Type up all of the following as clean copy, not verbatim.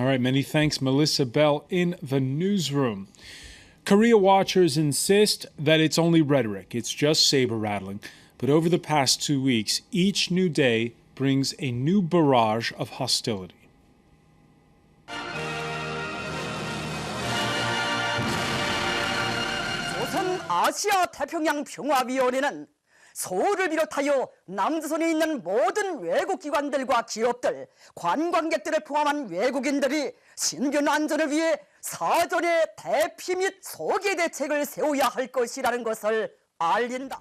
right, many thanks, Melissa Bell in the newsroom. Korea watchers insist that it's only rhetoric, it's just saber-rattling. But over the past 2 weeks, each new day brings a new barrage of hostility. 조선 아시아 태평양 평화위원회는 서울을 비롯하여 남조선에 있는 모든 외국 기관들과 기업들, 관광객들을 포함한 외국인들이 신변 안전을 위해 사전에 대피 및 소개 대책을 세워야 할 것이라는 것을 알린다.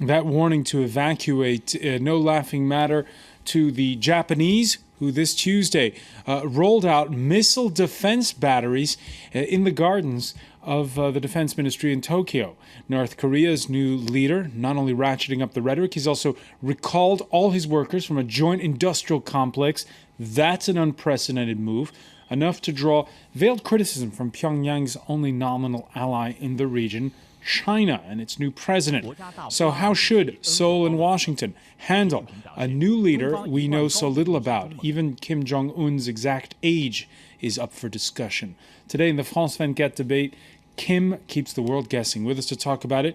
That warning to evacuate, no laughing matter to the Japanese, who this Tuesday rolled out missile defense batteries in the gardens of the Defense Ministry in Tokyo. North Korea's new leader, not only ratcheting up the rhetoric, he's also recalled all his workers from a joint industrial complex. That's an unprecedented move, enough to draw veiled criticism from Pyongyang's only nominal ally in the region, China, and its new president. So how should Seoul and Washington handle a new leader we know so little about? Even Kim Jong-un's exact age is up for discussion. Today in the France 24 debate, Kim keeps the world guessing. With us to talk about it,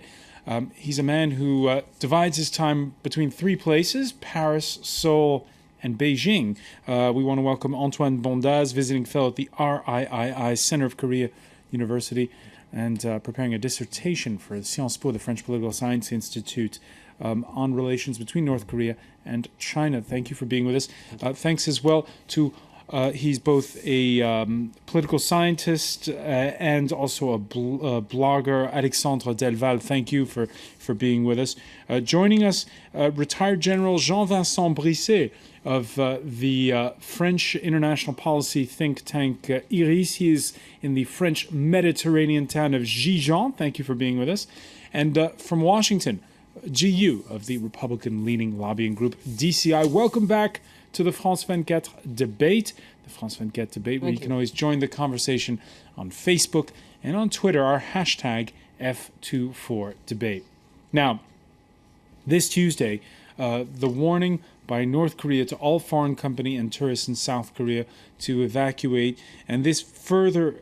he's a man who divides his time between three places, Paris, Seoul, and Beijing. We want to welcome Antoine Bondaz, visiting fellow at the RIII, Center of Korea University, and preparing a dissertation for Sciences Po, the French Political Science Institute, on relations between North Korea and China. Thank you for being with us. Thanks as well to, he's both a political scientist and also a blogger, Alexandre Delval. Thank you for being with us. Joining us, retired General Jean-Vincent Brisset of the French international policy think tank IRIS. He is in the French Mediterranean town of Gijon. Thank you for being with us. And from Washington, GU of the Republican-leaning lobbying group DCI. Welcome back to the France 24 debate. The France 24 debate, where you can always join the conversation on Facebook and on Twitter, our hashtag F24debate. Now, this Tuesday, the warning by North Korea to all foreign company and tourists in South Korea to evacuate, and this further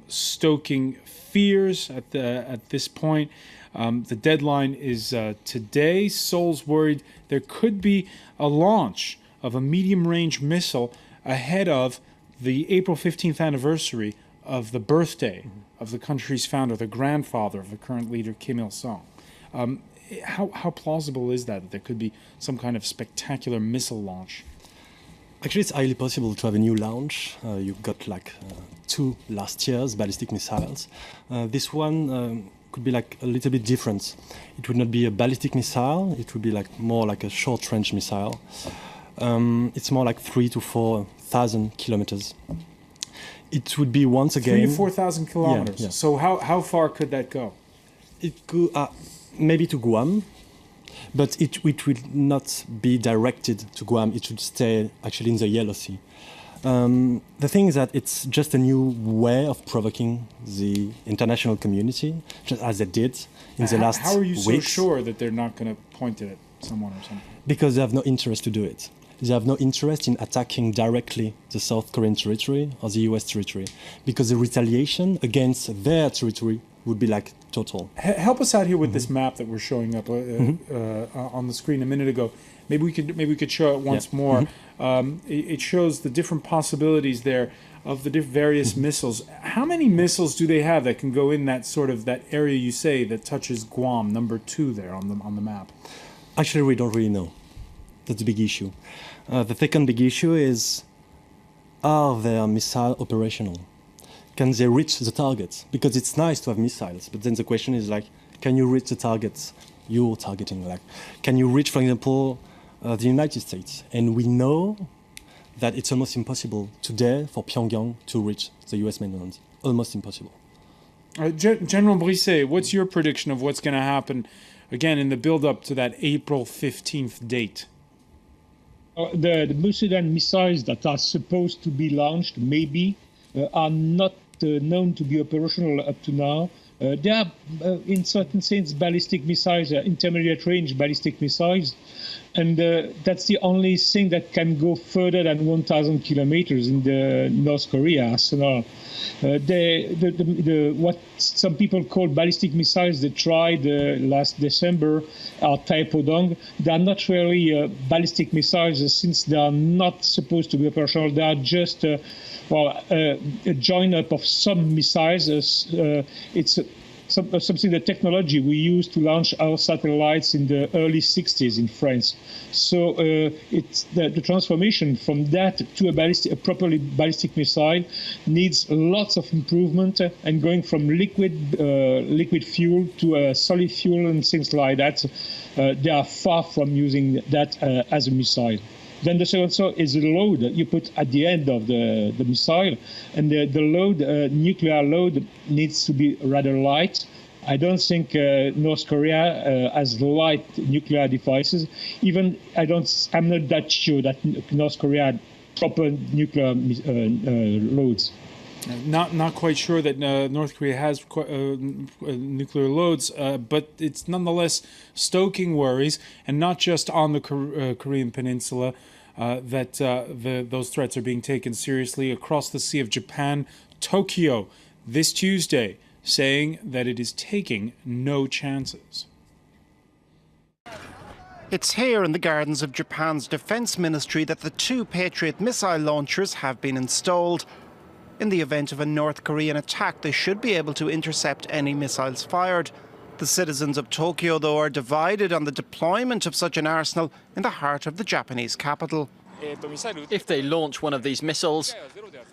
stoking fears at this point. The deadline is today. Seoul's worried there could be a launch of a medium-range missile ahead of the April 15th anniversary of the birthday of the country's founder, the grandfather of the current leader, Kim Il-sung. How plausible is that there could be some kind of spectacular missile launch? Actually, it's highly possible to have a new launch. You've got like two last year's ballistic missiles. This one could be like a little bit different. It would not be a ballistic missile. It would be like more like a short-range missile. It's more like 3,000 to 4,000 kilometers. It would be once again 3,000 to 4,000 kilometers. Yeah. So how far could that go? It could maybe to Guam, but it will not be directed to Guam. It should stay actually in the Yellow Sea. The thing is that it's just a new way of provoking the international community, just as they did in the last weeks. How are you so sure that they're not going to point it at someone or something? Because they have no interest to do it. They have no interest in attacking directly the South Korean territory or the US territory, because the retaliation against their territory would be like total. Help us out here with this map that we're showing up on the screen a minute ago. Maybe we could show it once more. It shows the different possibilities there of the various missiles. How many missiles do they have that can go in that sort of that area you say that touches Guam, number 2 there on the map? Actually, we don't really know. That's the big issue. The second big issue is, are their missiles operational? Can they reach the targets? Because it's nice to have missiles, but then the question is like, can you reach the targets you're targeting? Like, can you reach, for example, the United States? And we know that it's almost impossible today for Pyongyang to reach the US mainland. Almost impossible. General Brisset, what's your prediction of what's going to happen, again, in the build-up to that April 15th date? The Musudan missiles that are supposed to be launched maybe are not known to be operational up to now. They are, in certain sense, ballistic missiles, intermediate-range ballistic missiles. And that's the only thing that can go further than 1,000 kilometers in the North Korea arsenal. What some people call ballistic missiles they tried last December are Taepodong. They are not really ballistic missiles since they are not supposed to be operational. They are just a join up of some missiles. It's something the technology we used to launch our satellites in the early 60s in France. So it's the transformation from that to a properly ballistic missile needs lots of improvement, and going from liquid fuel to a solid fuel and things like that, they are far from using that as a missile. Then the second is the load you put at the end of the missile. And the load, nuclear load, needs to be rather light. I don't think North Korea has light nuclear devices. Even I'm not that sure that North Korea had proper nuclear loads. Not quite sure that North Korea has nuclear loads, but it's nonetheless stoking worries, and not just on the Korean Peninsula, that those threats are being taken seriously. Across the Sea of Japan, Tokyo, this Tuesday, saying that it is taking no chances. It's here in the gardens of Japan's defense ministry that the 2 Patriot missile launchers have been installed. In the event of a North Korean attack, they should be able to intercept any missiles fired. The citizens of Tokyo, though, are divided on the deployment of such an arsenal in the heart of the Japanese capital. If they launch one of these missiles,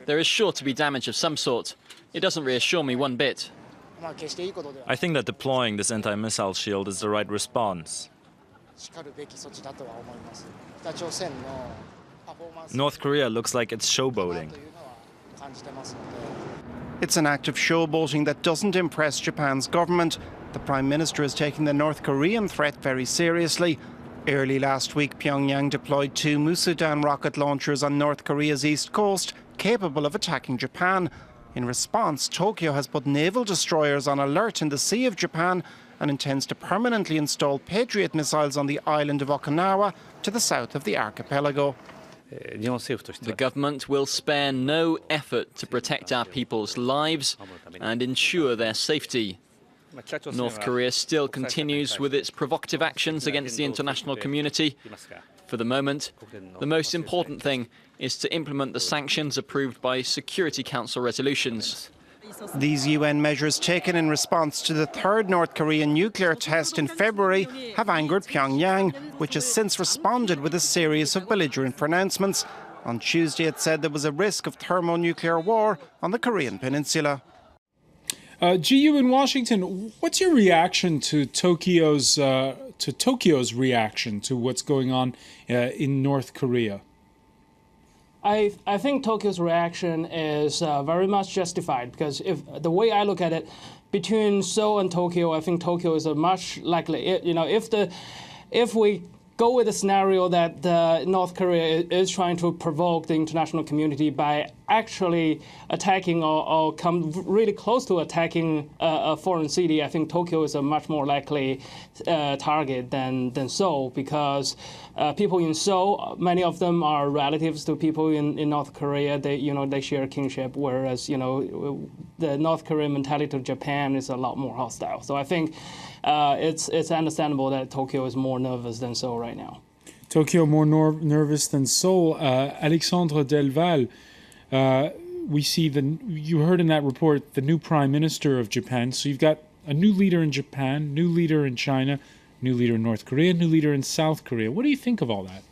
there is sure to be damage of some sort. It doesn't reassure me one bit. I think that deploying this anti-missile shield is the right response. North Korea looks like it's showboating. It's an act of showboating that doesn't impress Japan's government. The Prime Minister is taking the North Korean threat very seriously. Early last week, Pyongyang deployed 2 Musudan rocket launchers on North Korea's east coast, capable of attacking Japan. In response, Tokyo has put naval destroyers on alert in the Sea of Japan and intends to permanently install Patriot missiles on the island of Okinawa to the south of the archipelago. The government will spare no effort to protect our people's lives and ensure their safety. North Korea still continues with its provocative actions against the international community. For the moment, the most important thing is to implement the sanctions approved by Security Council resolutions. These UN measures taken in response to the 3rd North Korean nuclear test in February have angered Pyongyang, which has since responded with a series of belligerent pronouncements. On Tuesday, it said there was a risk of thermonuclear war on the Korean peninsula. GU in Washington, what's your reaction to Tokyo's reaction to what's going on in North Korea? I think Tokyo's reaction is very much justified, because if the way I look at it, between Seoul and Tokyo, I think Tokyo is a much likely. If we go with the scenario that North Korea is trying to provoke the international community by actually attacking or come really close to attacking a foreign city, I think Tokyo is a much more likely target than Seoul, because people in Seoul, many of them are relatives to people in North Korea. They share kinship, whereas the North Korean mentality to Japan is a lot more hostile. So I think it's understandable that Tokyo is more nervous than Seoul right now. Tokyo more nervous than Seoul. Alexandre Delval, we see you heard in that report the new Prime Minister of Japan. So you've got a new leader in Japan, new leader in China, new leader in North Korea, new leader in South Korea. What do you think of all that?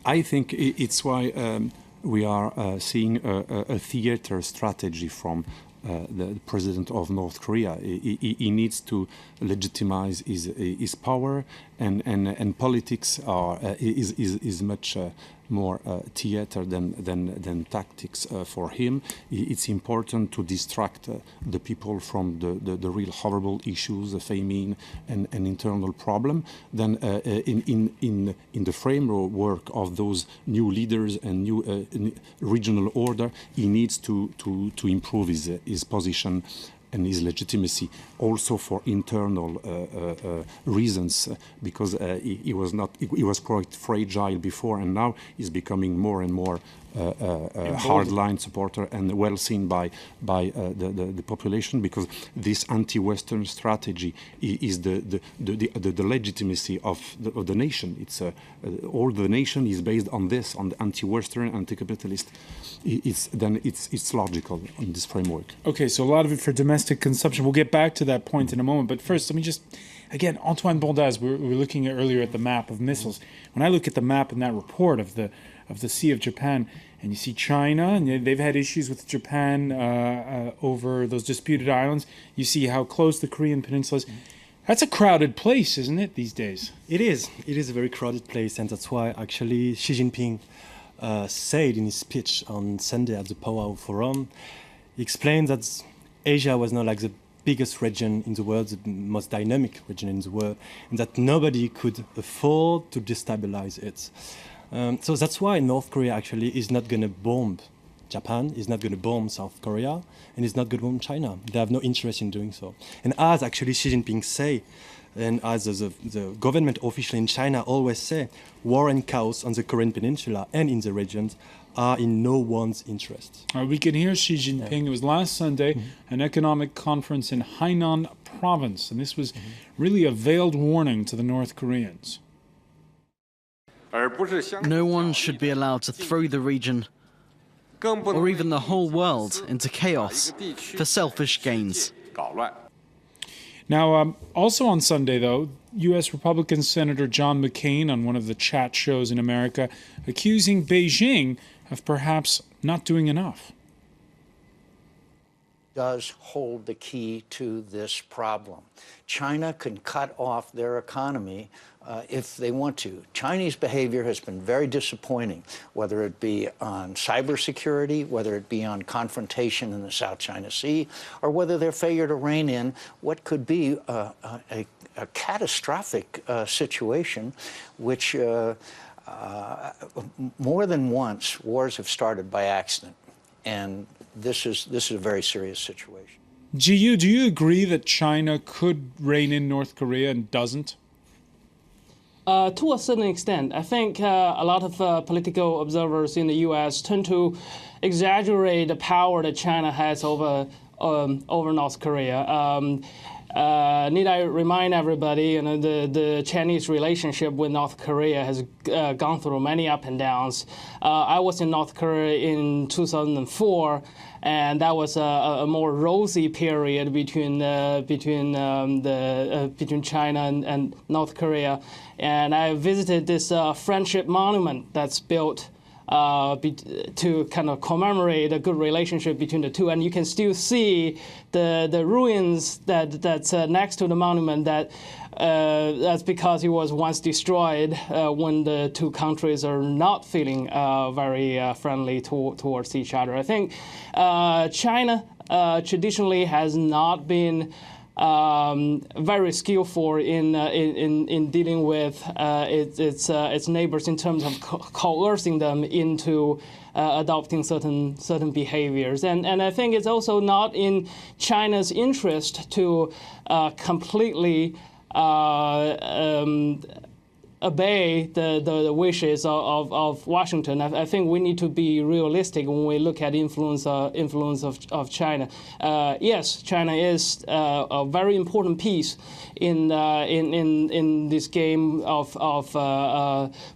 I think it's why we are seeing a theater strategy from the president of North Korea. He needs to legitimize his power, and politics is much more theater than tactics for him. It's important to distract the people from the real horrible issues, the famine and internal problem. Then in the framework of those new leaders and new regional order, he needs to improve his position and his legitimacy, also for internal reasons, because he was quite fragile before, and now he's becoming more and more hardline supporter and well seen by the population, because this anti-Western strategy is the legitimacy of the nation. It's all the nation is based on this, on the anti-Western, anti-capitalist. It's logical in this framework. Okay, so a lot of it for domestic consumption. We'll get back to that point in a moment. But first, let me just, again, Antoine Bondaz, we were looking at earlier at the map of missiles. When I look at the map in that report of the Sea of Japan, and you see China, and they've had issues with Japan over those disputed islands. You see how close the Korean Peninsula is. That's a crowded place, isn't it, these days? It is. It is a very crowded place, and that's why actually Xi Jinping said in his speech on Sunday at the Powwow Forum, he explained that Asia was not like the biggest region in the world, the most dynamic region in the world, and that nobody could afford to destabilize it. So that's why North Korea actually is not going to bomb Japan, is not going to bomb South Korea, and is not going to bomb China. They have no interest in doing so. And as actually Xi Jinping say, and as the government official in China always say, war and chaos on the Korean Peninsula and in the regions are in no one's interest. We can hear Xi Jinping. It was last Sunday, an economic conference in Hainan province, and this was really a veiled warning to the North Koreans. No one should be allowed to throw the region or even the whole world into chaos for selfish gains. Now, also on Sunday, though, U.S. Republican Senator John McCain on one of the chat shows in America accusing Beijing of perhaps not doing enough. Does hold the key to this problem. China can cut off their economy if they want to. Chinese behavior has been very disappointing, whether it be on cybersecurity, whether it be on confrontation in the South China Sea, or whether their failure to rein in what could be a catastrophic situation, which more than once wars have started by accident, and this is a very serious situation. Do you agree that China could rein in North Korea and doesn't? To a certain extent. I think a lot of political observers in the U.S. tend to exaggerate the power that China has over North Korea. Need I remind everybody, the Chinese relationship with North Korea has gone through many ups and downs. I was in North Korea in 2004, and that was a more rosy period between China and North Korea. And I visited this friendship monument that's built to kind of commemorate a good relationship between the two, and you can still see the ruins that's next to the monument. That's because it was once destroyed when the two countries are not feeling very friendly towards each other. I think China traditionally has not been very skillful in dealing with its neighbors in terms of coercing them into adopting certain behaviors, and I think it's also not in China's interest to completely obey the wishes of Washington. I think we need to be realistic when we look at influence of China. Yes, China is a very important piece in this game of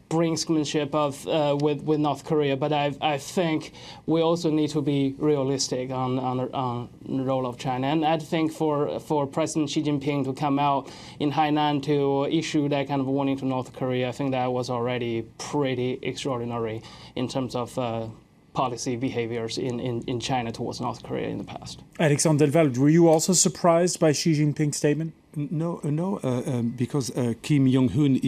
brinksmanship with North Korea, but I think we also need to be realistic on the role of China. And I think for President Xi Jinping to come out in Hainan to issue that kind of warning to North Korea, I think that was already pretty extraordinary in terms of policy behaviors in China towards North Korea in the past. Alexandre Delval, were you also surprised by Xi Jinping's statement? No, because Kim Jong-un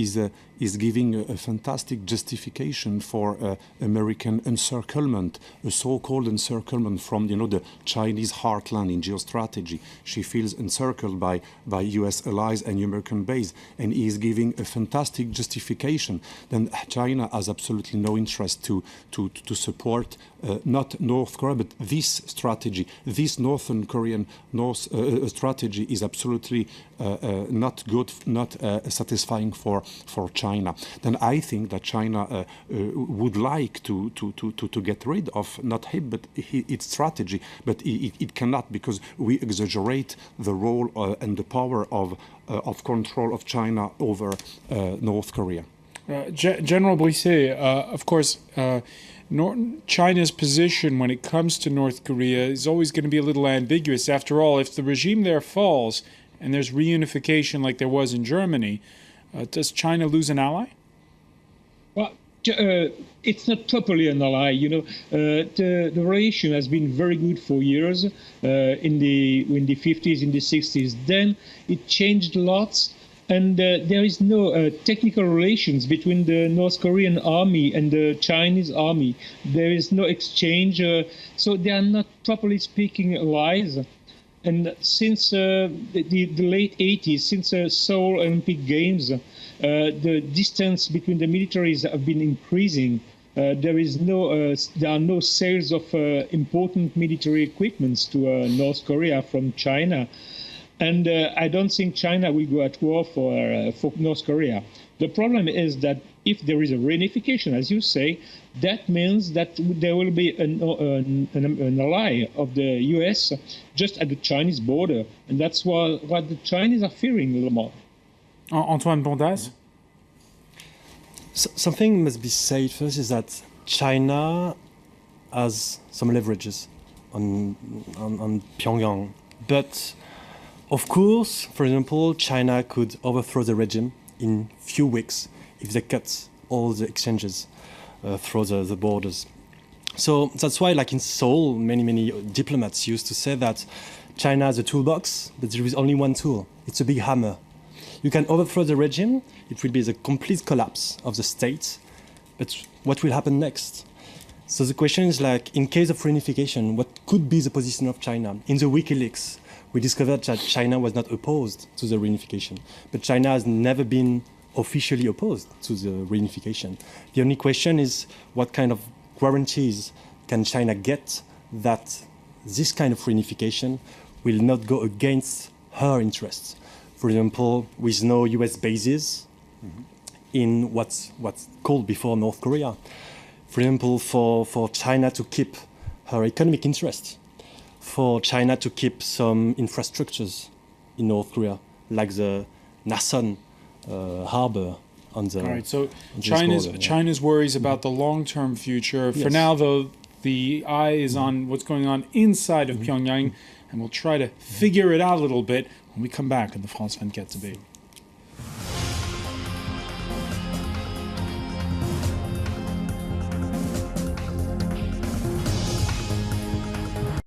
is giving a fantastic justification for American encirclement, a so-called encirclement from, the Chinese heartland in geostrategy. She feels encircled by U.S. allies and American base, and he is giving a fantastic justification. Then China has absolutely no interest to support not North Korea, but this strategy. This Northern Korean strategy is absolutely not good, not satisfying for China. Then I think that China would like to get rid of not him, but its strategy, but it cannot, because we exaggerate the role and the power of control of China over North Korea. General Brisset, of course, China's position when it comes to North Korea is always going to be a little ambiguous. After all, if the regime there falls and there's reunification like there was in Germany, does China lose an ally? Well, it's not properly an ally. The relation has been very good for years in the 50s, in the 60s. Then it changed lots. And there is no technical relations between the North Korean army and the Chinese army. There is no exchange, so they are not, properly speaking, allies. And since the late 80s, since Seoul Olympic Games, the distance between the militaries have been increasing. There are no sales of important military equipments to North Korea from China. And I don't think China will go at war for North Korea. The problem is that if there is a reunification, as you say, that means that there will be an ally of the US just at the Chinese border. And that's what the Chinese are fearing a little more. Antoine Bondas? Something must be said first is that China has some leverages on Pyongyang. But of course, for example, China could overthrow the regime in few weeks if they cut all the exchanges through the borders. So that's why, like in Seoul, many diplomats used to say that China has a toolbox, but there is only one tool. It's a big hammer. You can overthrow the regime, it will be the complete collapse of the state, but what will happen next? So the question is, like, in case of reunification, what could be the position of China? In the WikiLeaks, we discovered that China was not opposed to the reunification, but China has never been officially opposed to the reunification. The only question is, what kind of guarantees can China get that this kind of reunification will not go against her interests? For example, with no US bases in what's called before North Korea. For example, for China to keep her economic interests, for China to keep some infrastructures in North Korea, like the Nasan harbor on the. All right, so China's worries about the long-term future. For now, though, the eye is on what's going on inside of Pyongyang, and we'll try to figure it out a little bit when we come back in the France 24 debate.